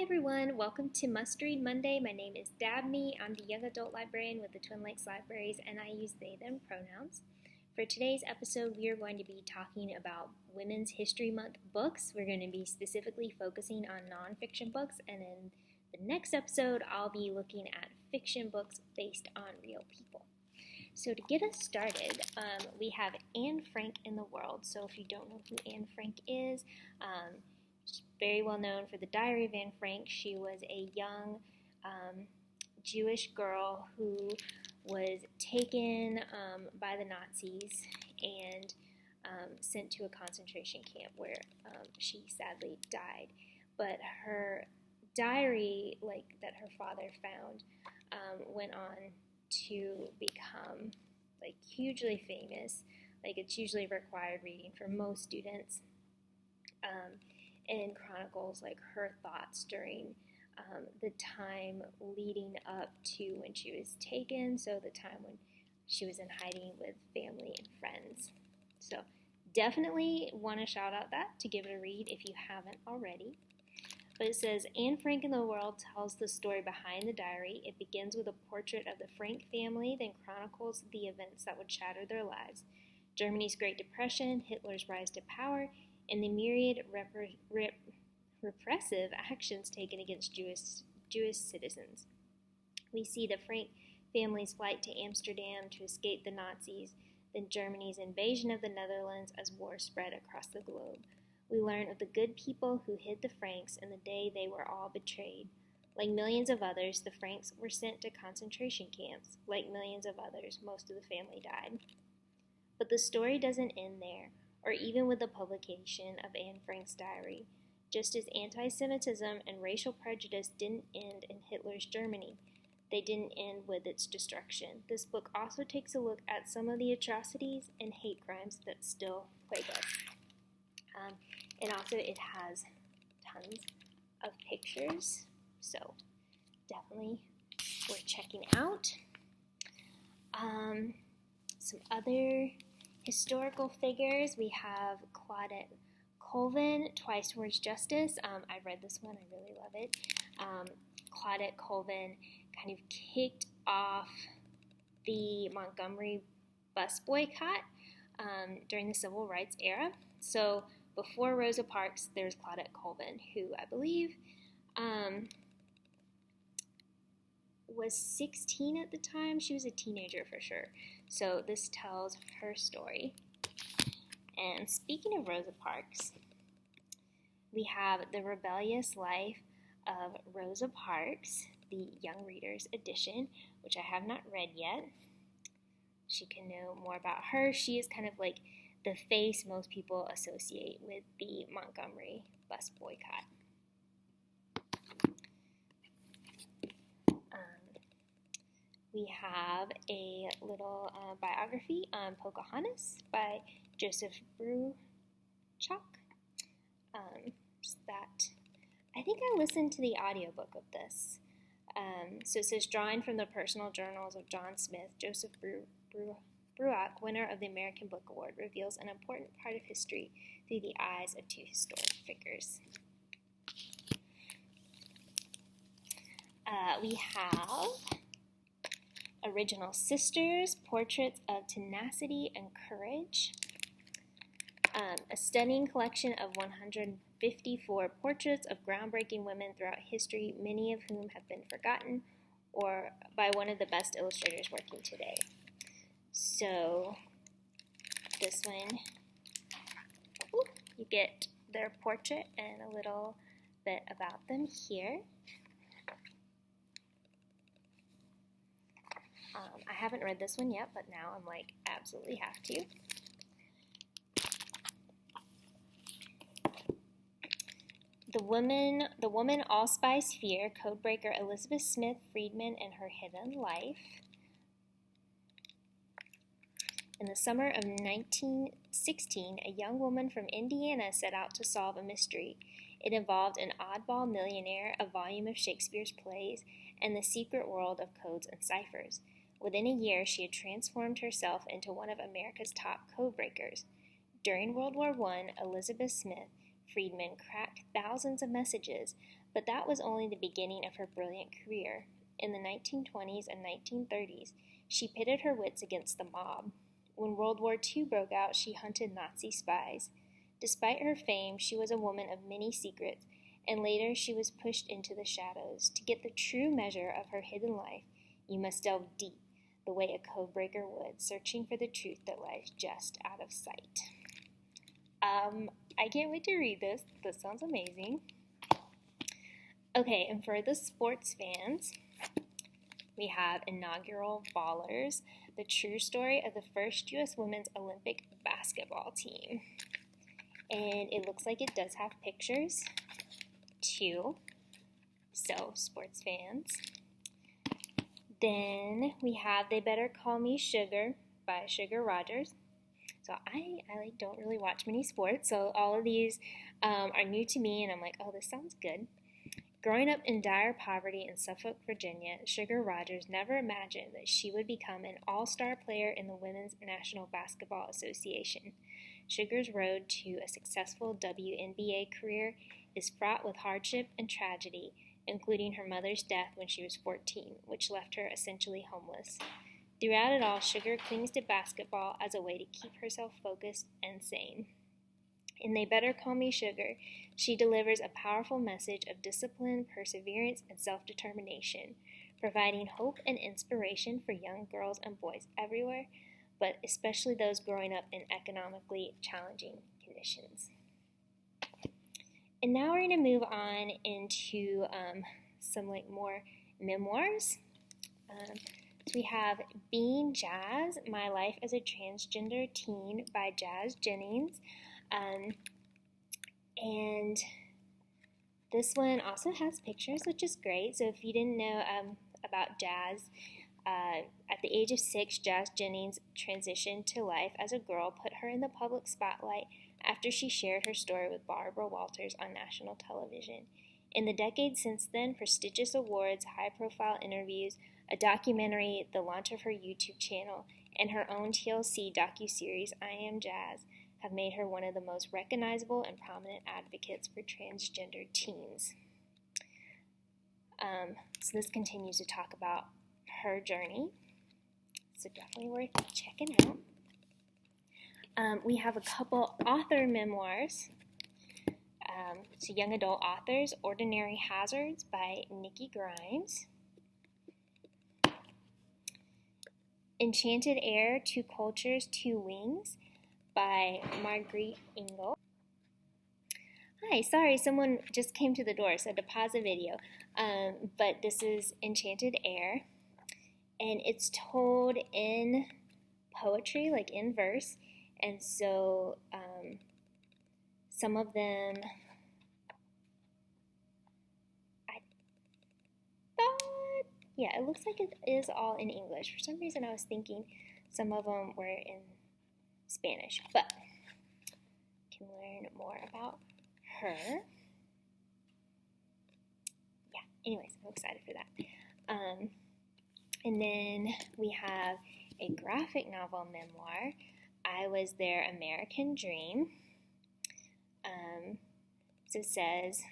everyone, welcome to Must Read Monday. My name is Dabney. I'm the young adult librarian with the Twin Lakes Libraries, and I use they, them pronouns. For today's episode, we are going to be talking about Women's History Month books. We're going to be specifically focusing on nonfiction books, and in the next episode, I'll be looking at fiction books based on real people. So to get us started, we have Anne Frank in the world. So if you don't know who Anne Frank is, she's very well known for the Diary of Anne Frank. She was a young Jewish girl who was taken by the Nazis and sent to a concentration camp where she sadly died. But her diary, that her father found, went on to become hugely famous. It's usually required reading for most students. And chronicles her thoughts during the time leading up to when she was taken, so the time when she was in hiding with family and friends. So definitely want to shout out that to give it a read if you haven't already. But it says, Anne Frank in the World tells the story behind the diary. It begins with a portrait of the Frank family, then chronicles the events that would shatter their lives. Germany's Great Depression, Hitler's rise to power, and the myriad repressive actions taken against Jewish citizens. We see the Frank family's flight to Amsterdam to escape the Nazis, then Germany's invasion of the Netherlands as war spread across the globe. We learn of the good people who hid the Franks and the day they were all betrayed. Like millions of others, the Franks were sent to concentration camps. Like millions of others, most of the family died. But the story doesn't end there, or even with the publication of Anne Frank's diary. Just as anti-Semitism and racial prejudice didn't end in Hitler's Germany, they didn't end with its destruction. This book also takes a look at some of the atrocities and hate crimes that still plague us. And also it has tons of pictures, so definitely worth checking out. Some other historical figures, we have Claudette Colvin, Twice Words Justice. I read this one, I really love it. Claudette Colvin kind of kicked off the Montgomery bus boycott during the Civil Rights era. So before Rosa Parks, there's Claudette Colvin, who I believe was 16 at the time. She was a teenager for sure. So this tells her story. And speaking of Rosa Parks, we have The Rebellious Life of Rosa Parks, the Young Readers edition, which I have not read yet. She can know more about her. She is kind of like the face most people associate with the Montgomery bus boycott. We have a little biography on Pocahontas by Joseph Bruchac. I think I listened to the audiobook of this. So it says, drawing from the personal journals of John Smith, Joseph Bruchac, winner of the American Book Award, reveals an important part of history through the eyes of two historic figures. We have Original Sisters, Portraits of Tenacity and Courage, a stunning collection of 154 portraits of groundbreaking women throughout history, many of whom have been forgotten, or by one of the best illustrators working today. So this one, you get their portrait and a little bit about them here. I haven't read this one yet, but now I'm absolutely have to. The Woman All Spies Fear, Codebreaker Elizabeth Smith Friedman and Her Hidden Life. In the summer of 1916, a young woman from Indiana set out to solve a mystery. It involved an oddball millionaire, a volume of Shakespeare's plays, and the secret world of codes and ciphers. Within a year, she had transformed herself into one of America's top codebreakers. During World War I, Elizabeth Smith Friedman cracked thousands of messages, but that was only the beginning of her brilliant career. In the 1920s and 1930s, she pitted her wits against the mob. When World War II broke out, she hunted Nazi spies. Despite her fame, she was a woman of many secrets, and later she was pushed into the shadows. To get the true measure of her hidden life, you must delve deep, the way a codebreaker would, searching for the truth that lies just out of sight. I can't wait to read this. This sounds amazing. Okay, and for the sports fans, we have Inaugural Ballers, the true story of the first U.S. women's Olympic basketball team. And it looks like it does have pictures, too. So, sports fans. Then we have They Better Call Me Sugar by Sugar Rodgers. So I don't really watch many sports, so all of these are new to me, and I'm like, oh, this sounds good. Growing up in dire poverty in Suffolk, Virginia, Sugar Rodgers never imagined that she would become an all-star player in the Women's National Basketball Association. Sugar's road to a successful WNBA career is fraught with hardship and tragedy, including her mother's death when she was 14, which left her essentially homeless. Throughout it all, Sugar clings to basketball as a way to keep herself focused and sane. In They Better Call Me Sugar, she delivers a powerful message of discipline, perseverance, and self-determination, providing hope and inspiration for young girls and boys everywhere, but especially those growing up in economically challenging conditions. And now we're going to move on into some more memoirs. So we have Being Jazz, My Life as a Transgender Teen by Jennings. And this one also has pictures, which is great. So if you didn't know about Jazz, at the age of 6, Jennings transitioned to life as a girl, put her in the public spotlight after she shared her story with Barbara Walters on national television. In the decades since then, prestigious awards, high-profile interviews, a documentary, the launch of her YouTube channel, and her own TLC docuseries, I Am Jazz, have made her one of the most recognizable and prominent advocates for transgender teens. So this continues to talk about her journey, so definitely worth checking out. We have a couple author memoirs. So young adult authors, Ordinary Hazards by Nikki Grimes. Enchanted Air, Two Cultures, Two Wings by Margarita Engle. Hi, sorry, someone just came to the door, so I had to pause the video. But this is Enchanted Air, and it's told in poetry, like in verse, and so some of them, I thought, yeah, it looks like it is all in English. For some reason I was thinking some of them were in Spanish, but you can learn more about her. Yeah, anyways, I'm excited for that. And then we have a graphic novel memoir, I Was Their American Dream. So it says,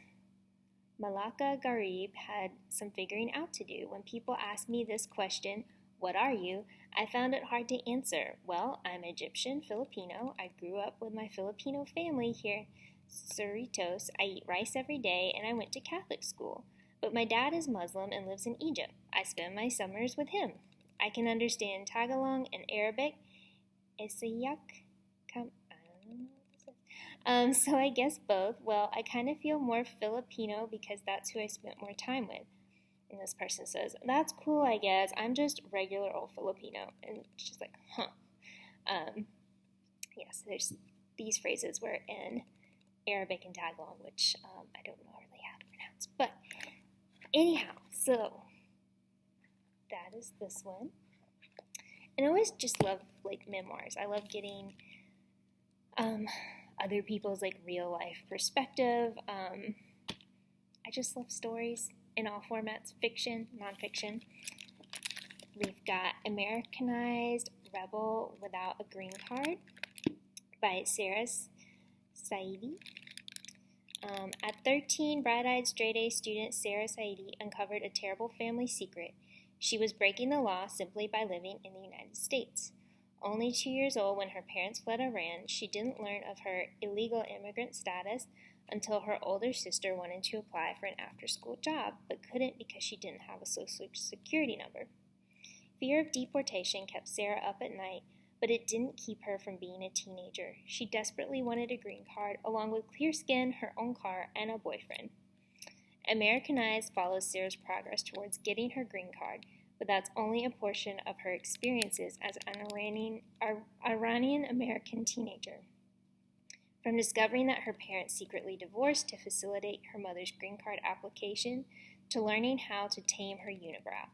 Malaka Gharib had some figuring out to do. When people ask me this question, what are you? I found it hard to answer. Well, I'm Egyptian, Filipino. I grew up with my Filipino family here in Cerritos. I eat rice every day, and I went to Catholic school. But my dad is Muslim and lives in Egypt. I spend my summers with him. I can understand Tagalog and Arabic. Isayak. So I guess both. Well, I kind of feel more Filipino because that's who I spent more time with. And this person says, that's cool, I guess. I'm just regular old Filipino. And she's like, huh. So there's these phrases were in Arabic and Tagalog, which I don't know really how to pronounce. But anyhow, so that is this one. And I always just love, like, memoirs. I love getting other people's, like, real-life perspective. I just love stories in all formats, fiction, nonfiction. We've got Americanized, Rebel Without a Green Card by Sara Saedi. At 13, bright-eyed straight-A student Sara Saedi uncovered a terrible family secret. She was breaking the law simply by living in the United States. Only 2 years old when her parents fled Iran, she didn't learn of her illegal immigrant status until her older sister wanted to apply for an after-school job, but couldn't because she didn't have a social security number. Fear of deportation kept Sara up at night, but it didn't keep her from being a teenager. She desperately wanted a green card, along with clear skin, her own car, and a boyfriend. Americanized follows Sara's progress towards getting her green card, but that's only a portion of her experiences as an Iranian-American teenager. From discovering that her parents secretly divorced to facilitate her mother's green card application, to learning how to tame her unibrow,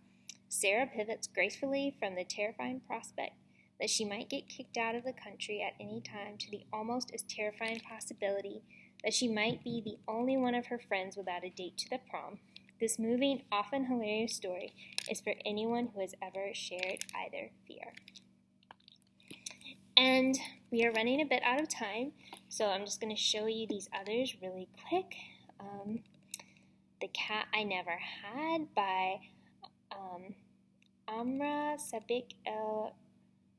Sara pivots gracefully from the terrifying prospect that she might get kicked out of the country at any time to the almost as terrifying possibility that she might be the only one of her friends without a date to the prom. This moving, often hilarious story is for anyone who has ever shared either fear. And we are running a bit out of time, so I'm just going to show you these others really quick. The Cat I Never Had by Amra Sabik El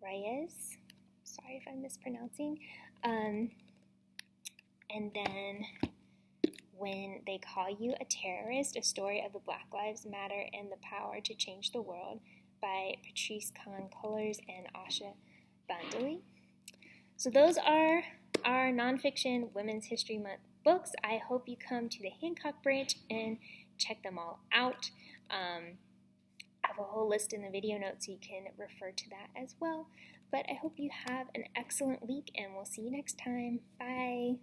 Reyes. Sorry if I'm mispronouncing. And then When They Call You a Terrorist, a story of the Black Lives Matter and the power to change the world by Patrice Khan Cullors and Asha Bandali. So those are our nonfiction Women's History Month books. I hope you come to the Hancock branch and check them all out. I have a whole list in the video notes so you can refer to that as well. But I hope you have an excellent week and we'll see you next time. Bye!